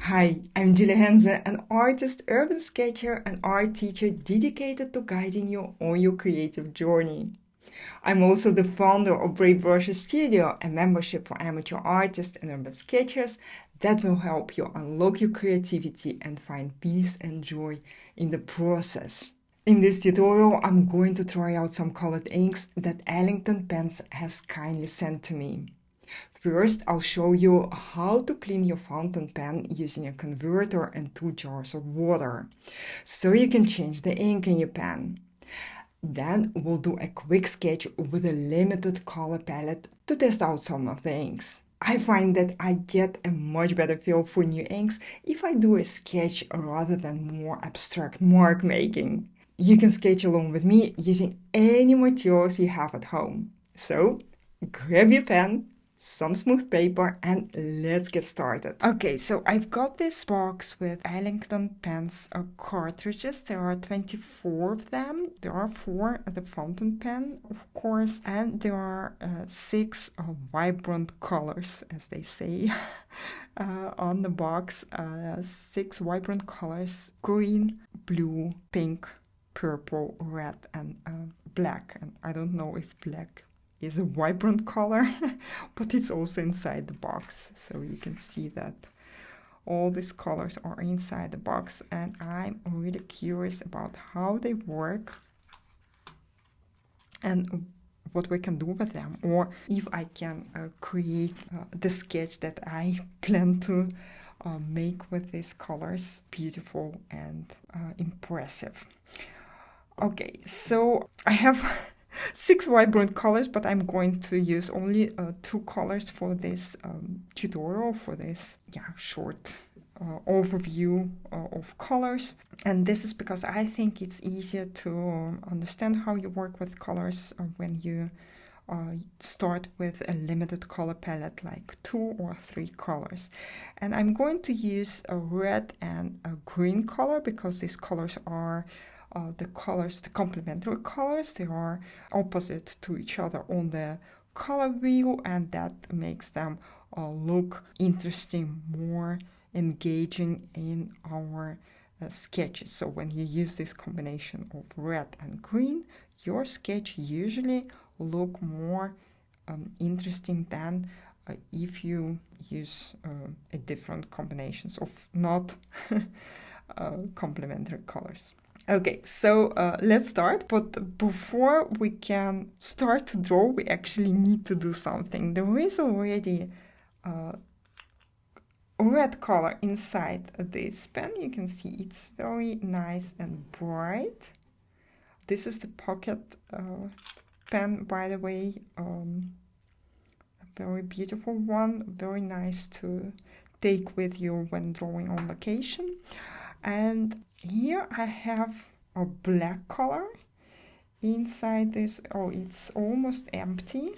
Hi, I'm Henze, an artist, urban sketcher, and art teacher dedicated to guiding you on your creative journey. I'm also the founder of Brave Brushes Studio, a membership for amateur artists and urban sketchers that will help you unlock your creativity and find peace and joy in the process. In this tutorial, I'm going to try out some colored inks that Ellington Pens has kindly sent to me. First, I'll show you how to clean your fountain pen using a converter and 2 jars of water, so you can change the ink in your pen. Then we'll do a quick sketch with a limited color palette to test out some of the inks. I find that I get a much better feel for new inks if I do a sketch rather than more abstract mark making. You can sketch along with me using any materials you have at home. So, grab your pen, some smooth paper, and let's get started. Okay, so I've got this box with Ellington Pens cartridges. There are 24 of them. There are 4 at the fountain pen, of course, and there are 6 vibrant colors, as they say on the box. 6 vibrant colors: green, blue, pink, purple, red, and black. And I don't know if black is a vibrant color, but it's also inside the box, so you can see that all these colors are inside the box, and I'm really curious about how they work and what we can do with them, or if I can create the sketch that I plan to make with these colors beautiful and impressive. Okay, so I have 6 vibrant colors, but I'm going to use only 2 colors for this tutorial, for this short overview of colors. And this is because I think it's easier to understand how you work with colors when you start with a limited color palette, like 2 or 3 colors. And I'm going to use a red and a green color because these colors are the complementary colors. They are opposite to each other on the color wheel, and that makes them look interesting, more engaging in our sketches. So when you use this combination of red and green, your sketch usually look more interesting than if you use a different combinations of not complementary colors. Okay, so let's start, but before we can start to draw, we actually need to do something. There is already red color inside this pen. You can see it's very nice and bright. This is the pocket pen, by the way, a very beautiful one, very nice to take with you when drawing on vacation. And here I have a black color inside this. Oh, it's almost empty,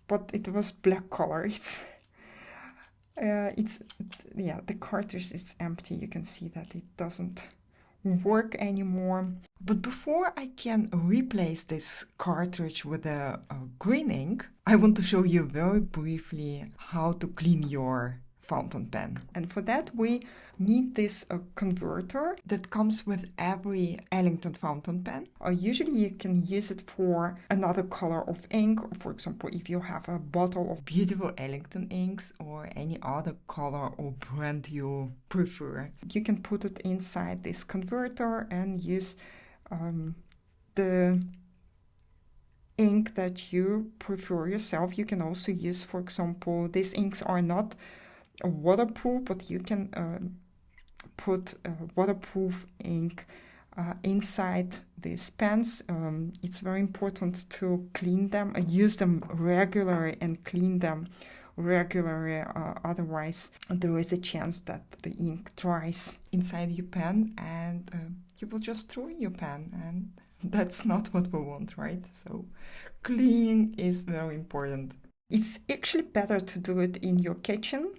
but it was black color. The cartridge is empty. You can see that it doesn't work anymore. But before I can replace this cartridge with a green ink, I want to show you very briefly how to clean your fountain pen. And for that we need this converter that comes with every Ellington fountain pen. Usually you can use it for another color of ink. For example, if you have a bottle of beautiful Ellington inks or any other color or brand you prefer, you can put it inside this converter and use the ink that you prefer yourself. You can also use, for example, these inks are not waterproof, but you can put waterproof ink inside these pens. It's very important to clean them, use them regularly and clean them regularly, otherwise there is a chance that the ink dries inside your pen and you will just throw in your pen, and that's not what we want, right? So cleaning is very important. It's actually better to do it in your kitchen,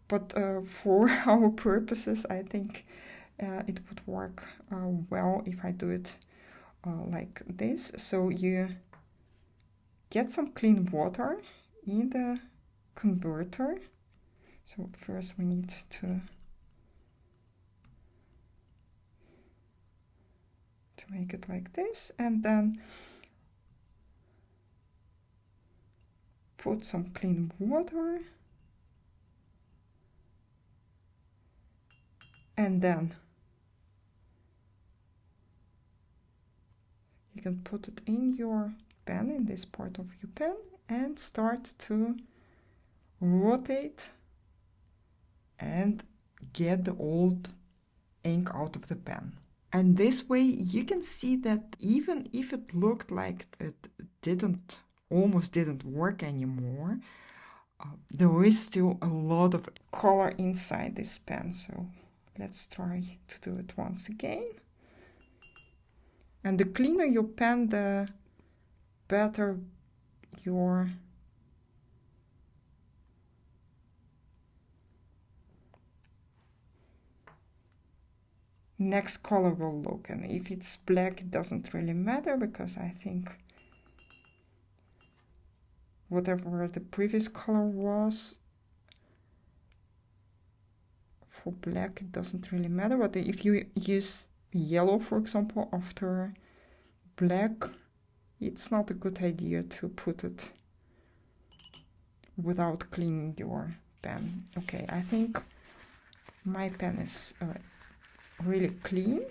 but for our purposes, I think it would work well if I do it like this. So you get some clean water in the converter. So first we need to to make it like this, and then put some clean water, and then you can put it in your pen, in this part of your pen, and start to rotate and get the old ink out of the pen. And this way you can see that even if it looked like it almost didn't work anymore, there is still a lot of color inside this pen. So let's try to do it once again. And the cleaner your pen, the better your next color will look. And if it's black, it doesn't really matter, because I think whatever the previous color was, for black it doesn't really matter. But if you use yellow, for example, after black, it's not a good idea to put it without cleaning your pen. Okay, I think my pen is really clean.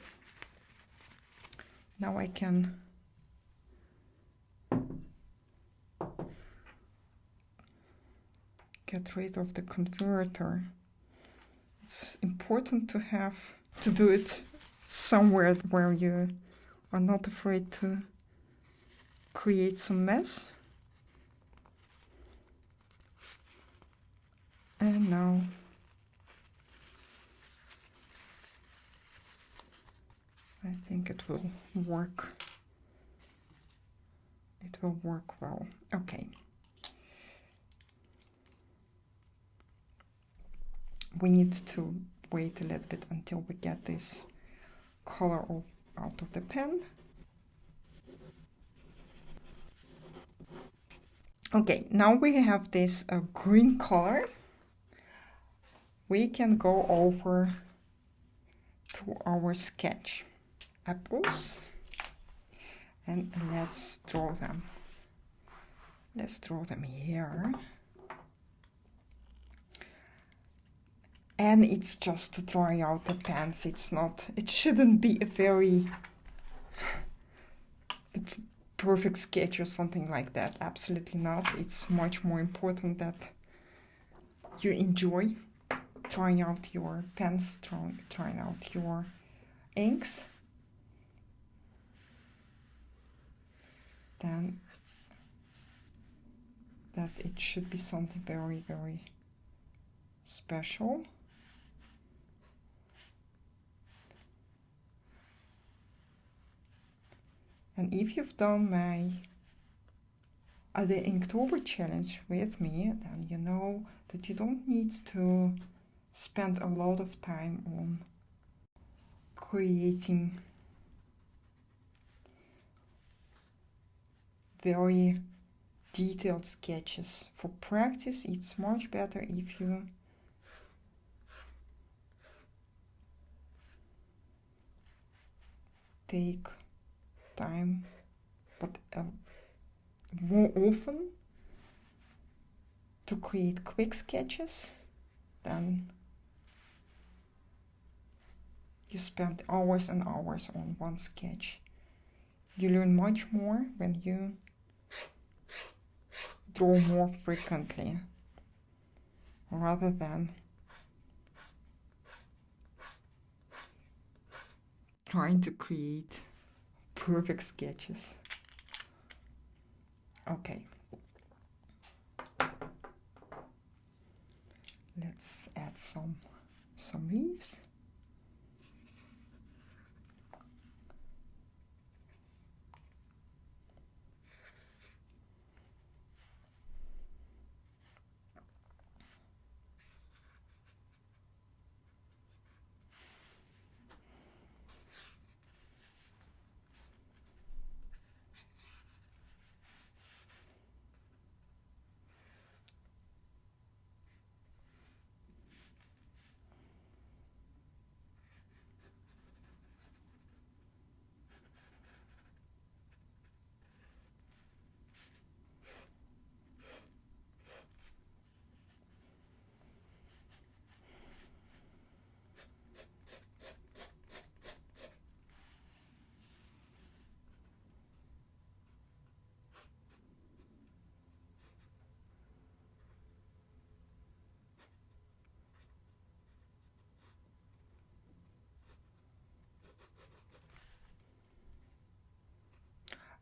Now I can get rid of the converter. It's important to do it somewhere where you are not afraid to create some mess. And now I think it will work. It will work well. Okay. We need to wait a little bit until we get this color out of the pen. Okay, now we have this green color. We can go over to our sketch. Apples, and let's draw them. Let's draw them here. And it's just to dry out the pens. It shouldn't be a very perfect sketch or something like that. Absolutely not. It's much more important that you enjoy trying out your pens, trying out your inks. Then that it should be something very, very special. And if you've done the Inktober challenge with me, then you know that you don't need to spend a lot of time on creating very detailed sketches. For practice, it's much better if you take time, but more often, to create quick sketches than you spend hours and hours on one sketch. You learn much more when you draw more frequently, rather than trying to create perfect sketches. Okay. Let's add some leaves.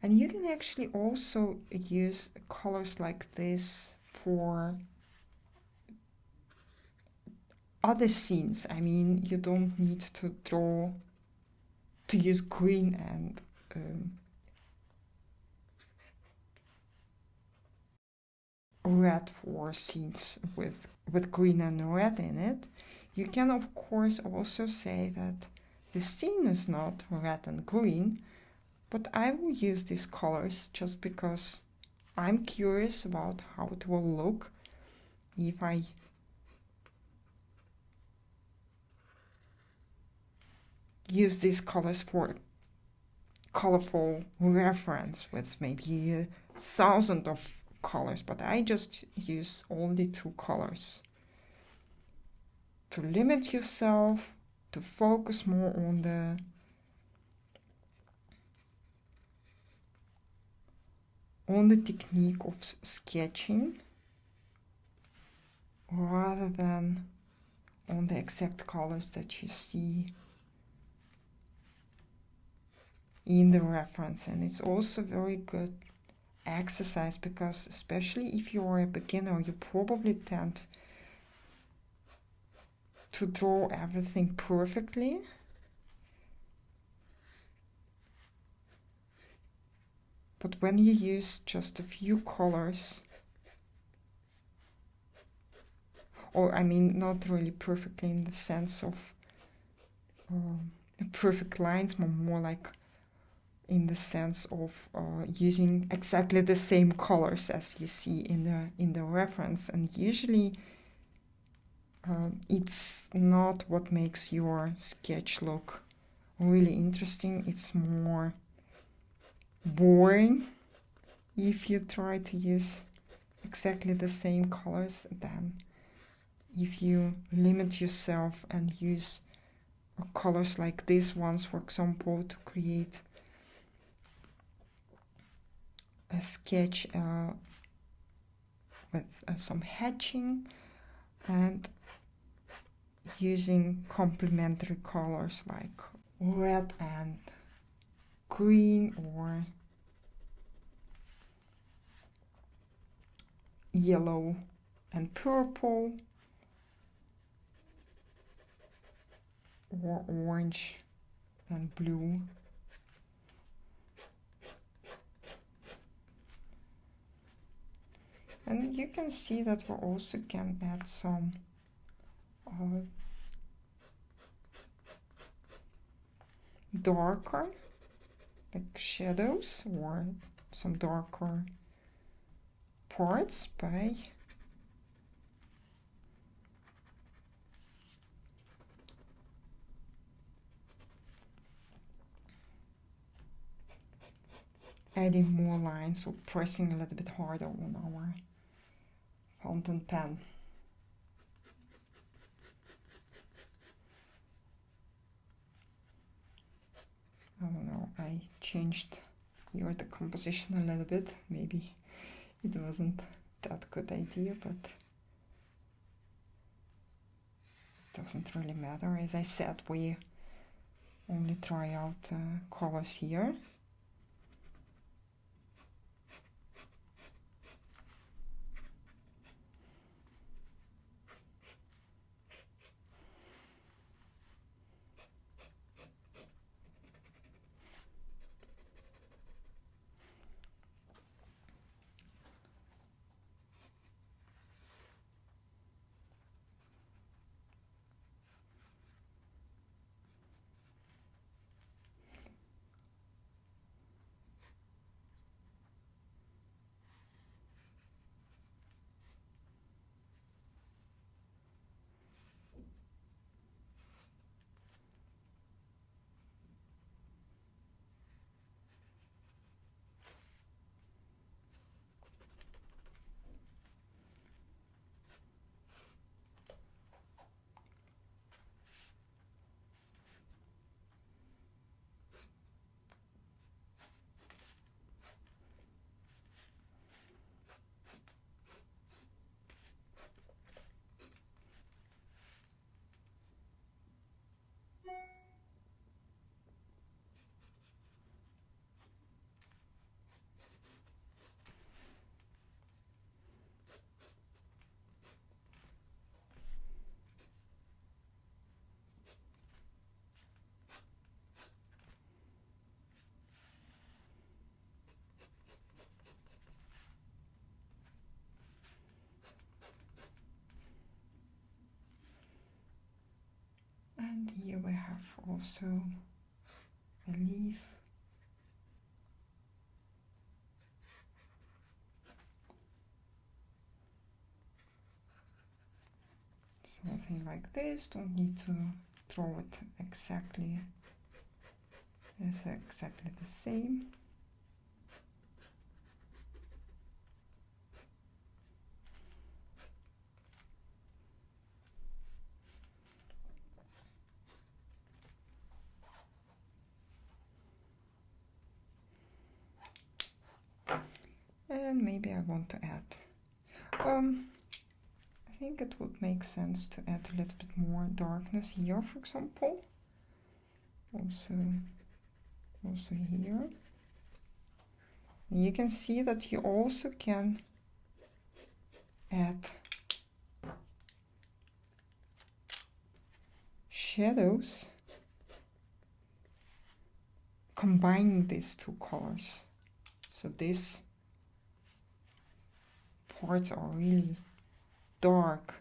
And you can actually also use colors like this for other scenes. I mean, you don't need to use green and red for scenes with green and red in it. You can of course also say that the scene is not red and green, but I will use these colors just because I'm curious about how it will look if I use these colors for colorful reference with maybe 1,000 of colors, but I just use only 2 colors to limit yourself, to focus more on the technique of sketching rather than on the exact colors that you see in the reference. And it's also very good exercise because especially if you are a beginner, you probably tend to draw everything perfectly. But when you use just a few colors, or I mean not really perfectly in the sense of perfect lines, but more like in the sense of using exactly the same colors as you see in the reference. And usually it's not what makes your sketch look really interesting. It's more boring if you try to use exactly the same colors than if you limit yourself and use colors like these ones, for example, to create a sketch with some hatching and using complementary colors like red and green or yellow and purple or orange and blue. And you can see that we also can add some darker, like shadows or some darker parts by adding more lines or pressing a little bit harder on our fountain pen. I don't know, I changed here the composition a little bit. Maybe it wasn't that good idea, but it doesn't really matter. As I said, we only try out colors here. also a leaf. Something like this. Don't need to draw it exactly. It's exactly the same. And maybe I want to add, I think it would make sense to add a little bit more darkness here, for example. Also here. And you can see that you also can add shadows, combining these two colors. So these parts are really dark.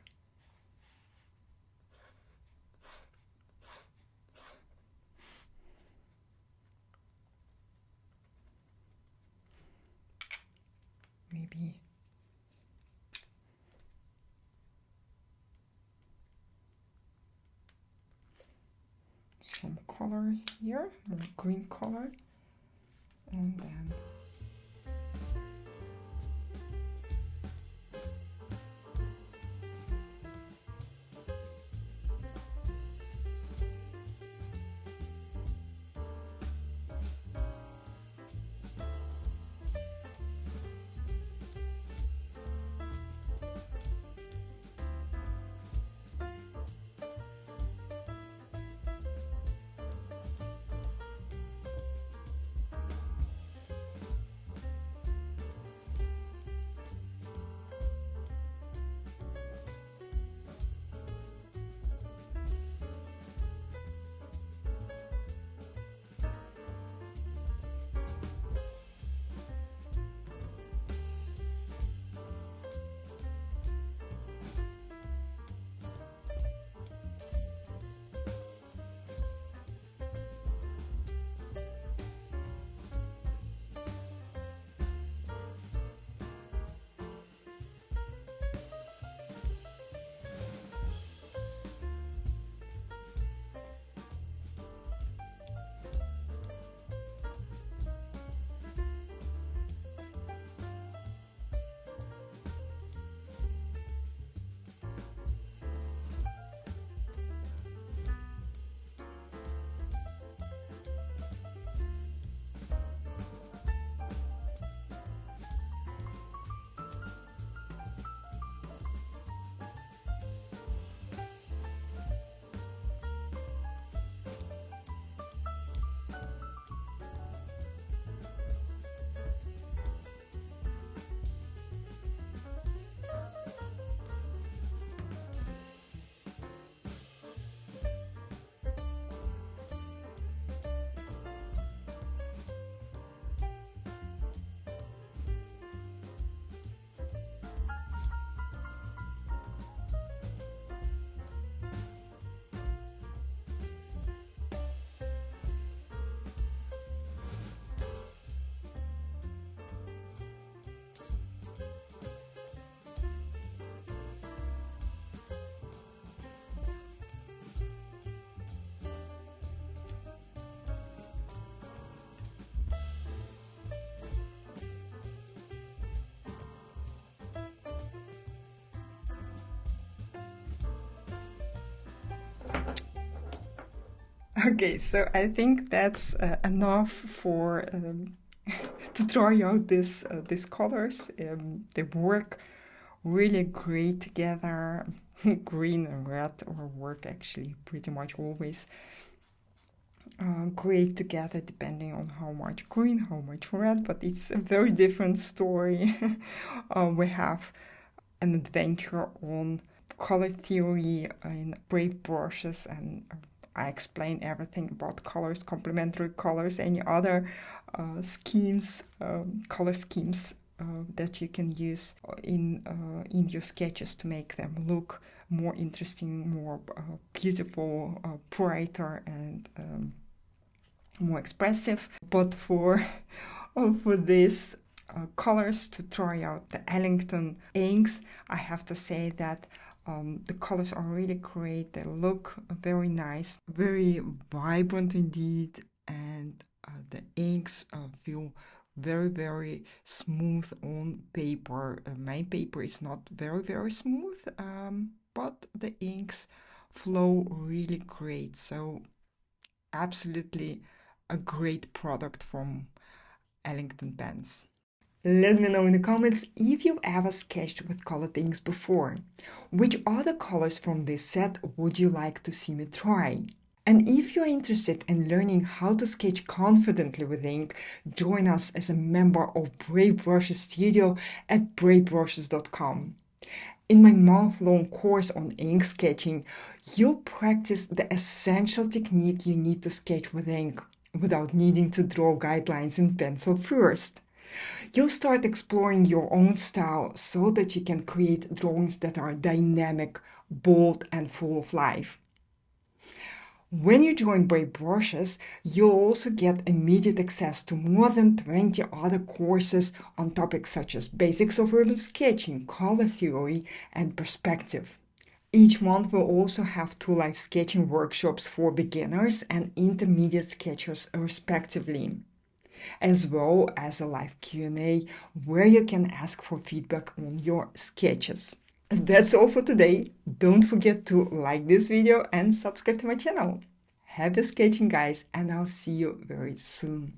Maybe some color here, more green color, and then okay, so I think that's enough for to try out these colors. They work really great together. Green and red or work actually pretty much always great together, depending on how much green, how much red. But it's a very different story. We have an adventure on color theory in brave brushes, and I explain everything about colors, complementary colors, any other schemes, color schemes that you can use in your sketches to make them look more interesting, more beautiful, brighter, and more expressive. But for this colors to try out the Ellington inks, I have to say that the colors are really great. They look very nice, very vibrant indeed, and the inks feel very, very smooth on paper. My paper is not very, very smooth, but the inks flow really great. So absolutely a great product from Ellington Pens. Let me know in the comments if you've ever sketched with colored inks before. Which other colors from this set would you like to see me try? And if you're interested in learning how to sketch confidently with ink, join us as a member of Brave Brushes Studio at bravebrushes.com. In my month-long course on ink sketching, you'll practice the essential technique you need to sketch with ink without needing to draw guidelines in pencil first. You'll start exploring your own style so that you can create drawings that are dynamic, bold, and full of life. When you join Brave Brushes, you'll also get immediate access to more than 20 other courses on topics such as basics of urban sketching, color theory, and perspective. Each month we'll also have 2 live sketching workshops for beginners and intermediate sketchers respectively, as well as a live Q&A where you can ask for feedback on your sketches. That's all for today. Don't forget to like this video and subscribe to my channel. Happy sketching, guys, and I'll see you very soon.